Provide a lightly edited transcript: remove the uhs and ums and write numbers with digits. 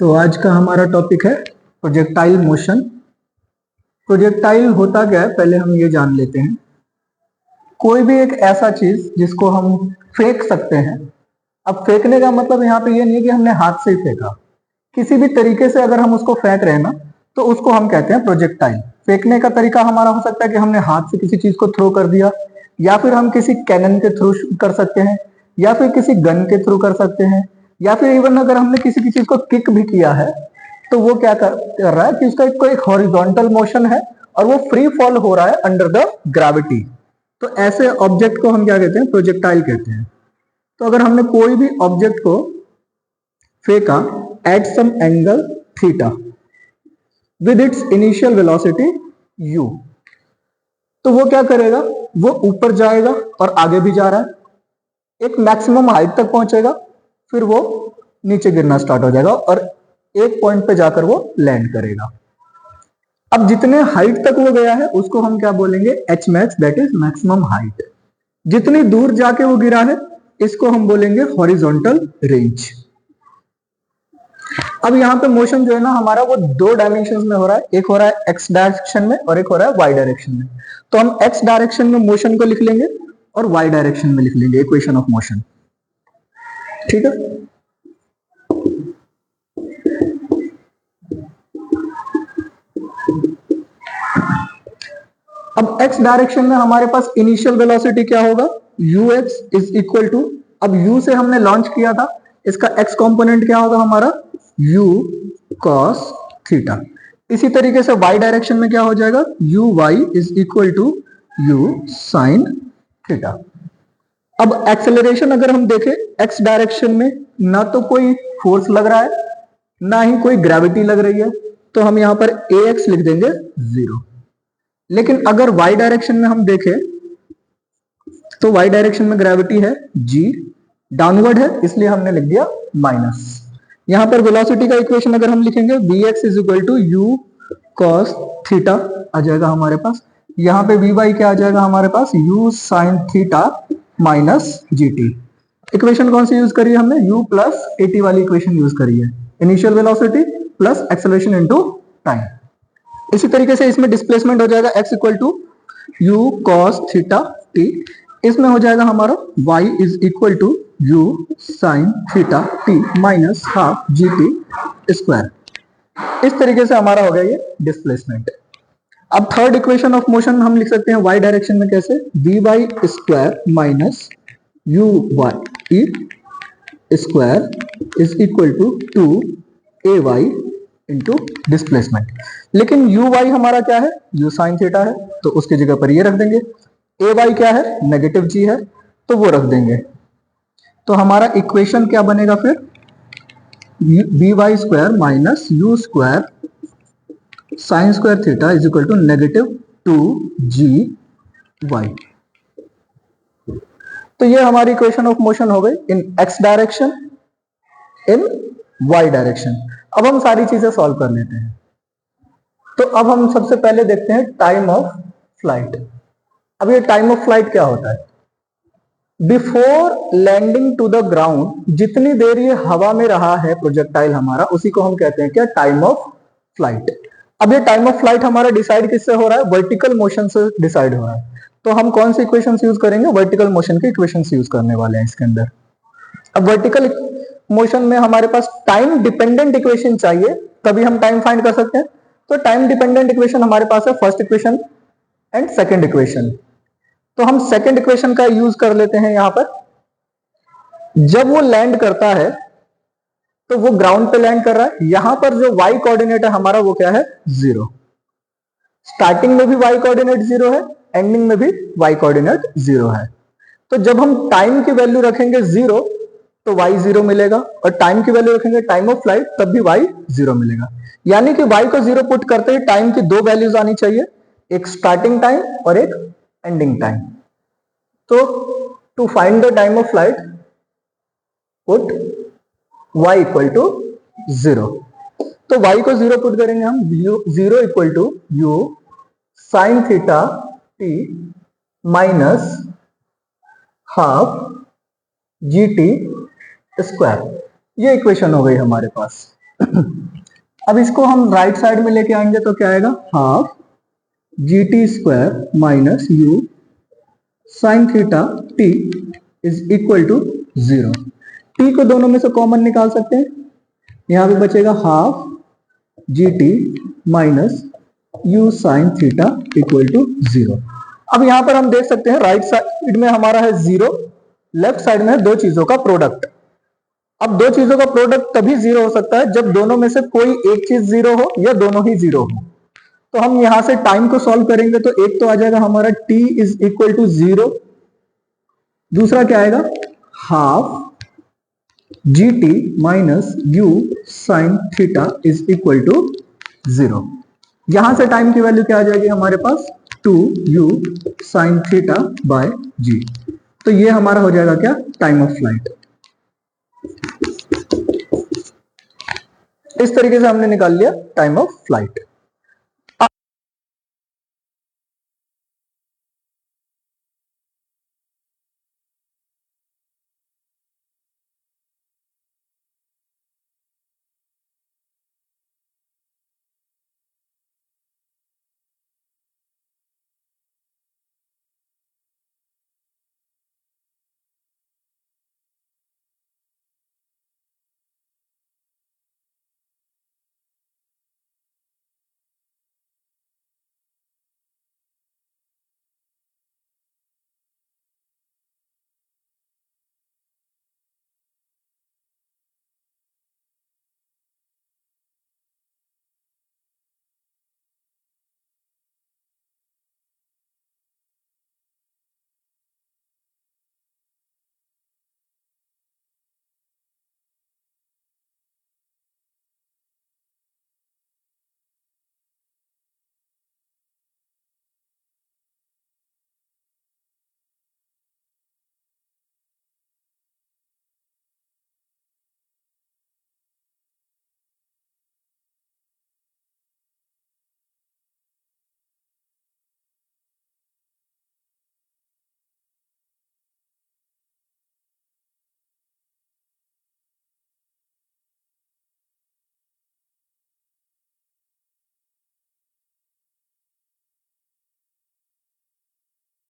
तो आज का हमारा टॉपिक है प्रोजेक्टाइल मोशन। प्रोजेक्टाइल होता क्या है, पहले हम ये जान लेते हैं। कोई भी एक ऐसा चीज जिसको हम फेंक सकते हैं। अब फेंकने का मतलब यहाँ पे ये नहीं है कि हमने हाथ से ही फेंका, किसी भी तरीके से अगर हम उसको फेंक रहे हैं ना, तो उसको हम कहते हैं प्रोजेक्टाइल। फेंकने का तरीका हमारा हो सकता है कि हमने हाथ से किसी चीज को थ्रो कर दिया, या फिर हम किसी कैनन के थ्रू कर सकते हैं, या फिर किसी गन के थ्रू कर सकते हैं, या फिर इवन अगर हमने किसी की चीज को किक भी किया है, तो वो क्या कर रहा है कि उसका कोई एक हॉरिजॉन्टल मोशन है और वो फ्री फॉल हो रहा है अंडर द ग्रेविटी। तो ऐसे ऑब्जेक्ट को हम क्या कहते हैं, प्रोजेक्टाइल कहते हैं। तो अगर हमने कोई भी ऑब्जेक्ट को फेंका at some angle theta with its initial velocity u, तो वो क्या करेगा, वो ऊपर जाएगा और आगे भी जा रहा है, एक मैक्सिमम हाइट तक पहुंचेगा, फिर वो नीचे गिरना स्टार्ट हो जाएगा और एक पॉइंट पे जाकर वो लैंड करेगा। अब जितने हाइट तक वो गया है उसको हम क्या बोलेंगे, H max, that is maximum height. जितनी दूर जाके वो गिरा है इसको हम बोलेंगे हॉरिजॉन्टल रेंज। अब यहाँ पे मोशन जो है ना हमारा, वो दो डायमेंशन में हो रहा है, एक हो रहा है एक्स डायरेक्शन में और एक हो रहा है वाई डायरेक्शन में। तो हम एक्स डायरेक्शन में मोशन को लिख लेंगे और वाई डायरेक्शन में लिख लेंगे इक्वेशन ऑफ मोशन। ठीक है। अब x डायरेक्शन में हमारे पास इनिशियल वेलोसिटी क्या होगा, ux इज इक्वल टू, अब u से हमने लॉन्च किया था, इसका x कंपोनेंट क्या होगा हमारा, u cos थीटा। इसी तरीके से y डायरेक्शन में क्या हो जाएगा, uy is equal to u sin theta. अब एक्सेलरेशन अगर हम देखें x डायरेक्शन में, ना तो कोई फोर्स लग रहा है ना ही कोई ग्रेविटी लग रही है, तो हम यहां पर ax लिख देंगे 0। लेकिन अगर y डायरेक्शन में हम देखें तो y डायरेक्शन में ग्रेविटी है g, डाउनवर्ड है इसलिए हमने लिख दिया माइनस। यहां पर वेलोसिटी का इक्वेशन अगर हम लिखेंगे vx is equal to u cos theta आ जाएगा हमारे पास। यहां पे vy क्या आ जाएगा हमारे पास, u sin theta minus gt। Equation कौन सी यूज करी है हमने, u प्लस at वाली इक्वेशन यूज करी है, initial velocity plus acceleration into time. इसी तरीके से इसमें डिस्प्लेसमेंट हो जाएगा x equal to U cos theta T, इसमें हो जाएगा हमारा y is equal to U sine theta T minus half G T square. इस तरीके से हमारा हो गया ये डिस्प्लेसमेंट। अब थर्ड इक्वेशन ऑफ मोशन हम लिख सकते हैं y डायरेक्शन में कैसे, V Y square minus U Y square is equal to 2ay into displacement. लेकिन यू वाई हमारा क्या है, यू साइन थीटा है, तो उसकी जगह पर ये रख देंगे। ए वाई क्या है, नेगेटिव जी है, तो वो रख देंगे। तो हमारा इक्वेशन क्या बनेगा फिर, V Y square minus U square sine square theta is equal to negative 2g Y. तो ये हमारी इक्वेशन ऑफ मोशन हो गई in X direction, in Y direction. अब हम सारी चीजें सॉल्व कर लेते हैं। तो अब हम सबसे पहले देखते हैं टाइम ऑफ फ्लाइट। अब ये टाइम ऑफ फ्लाइट क्या होता है, before landing to the ground जितनी देर ये हवा में रहा है प्रोजेक्टाइल हमारा, उसी को हम कहते हैं क्या, टाइम ऑफ फ्लाइट। अब ये टाइम ऑफ फ्लाइट हमारा डिसाइड किससे हो रहा है, वर्टिकल मोशन से डिसाइड हो रहा है। तो हम कौन सी इक्वेशन यूज करेंगे, वर्टिकल मोशन की इक्वेशन यूज करने वाले हैं इसके अंदर। अब वर्टिकल मोशन में हमारे पास टाइम डिपेंडेंट इक्वेशन चाहिए, तभी हम टाइम फाइंड कर सकते हैं। तो टाइम डिपेंडेंट इक्वेशन हमारे पास है first equation and second equation. तो हम सेकंड इक्वेशन का यूज कर लेते हैं यहां पर। जब वो लैंड करता है तो वो ग्राउंड पे लैंड कर रहा है, यहां पर जो वाई कोऑर्डिनेट है हमारा वो क्या है, 0। स्टार्टिंग में भी वाई कोऑर्डिनेट 0 है, एंडिंग में भी वाई कोऑर्डिनेट 0 है। तो जब हम टाइम की वैल्यू रखेंगे 0 तो y 0 मिलेगा, और टाइम की वैल्यू रखेंगे टाइम ऑफ फ्लाइट तब भी y 0 मिलेगा। यानी कि y को 0 पुट करते ही टाइम की दो वैल्यूज आनी चाहिए, एक स्टार्टिंग टाइम और एक एंडिंग टाइम। तो to find the time of flight put y equal to 0। तो y को 0 पुट करेंगे हम, 0 equal to U sine theta T minus half G T square. ये इक्वेशन हो गई हमारे पास। अब इसको हम राइट साइड में लेके आएंगे तो क्या आएगा, half G T square minus U sine theta T is equal to 0। T को दोनों में से कॉमन निकाल सकते हैं, यहां पे बचेगा half G T minus U sine theta equal to 0। अब यहां पर हम देख सकते हैं राइट साइड में हमारा है 0, लेफ्ट साइड में है दो चीजों का प्रोडक्ट। अब दो चीजों का प्रोडक्ट तभी 0 हो सकता है जब दोनों में से कोई एक चीज 0 हो या दोनों ही 0 हो। तो हम यहां से टाइम को सॉल्व करेंगे तो एक तो आ जाएगा हमारा t इज इक्वल टू 0, दूसरा क्या आएगा, half G T minus U sine theta is equal to 0। यहां से टाइम की वैल्यू क्या आ जाएगी हमारे पास, 2u साइन थीटा बाय जी। तो ये हमारा हो जाएगा क्या, टाइम ऑफ फ्लाइट। इस तरीके से हमने निकाल लिया टाइम ऑफ फ्लाइट।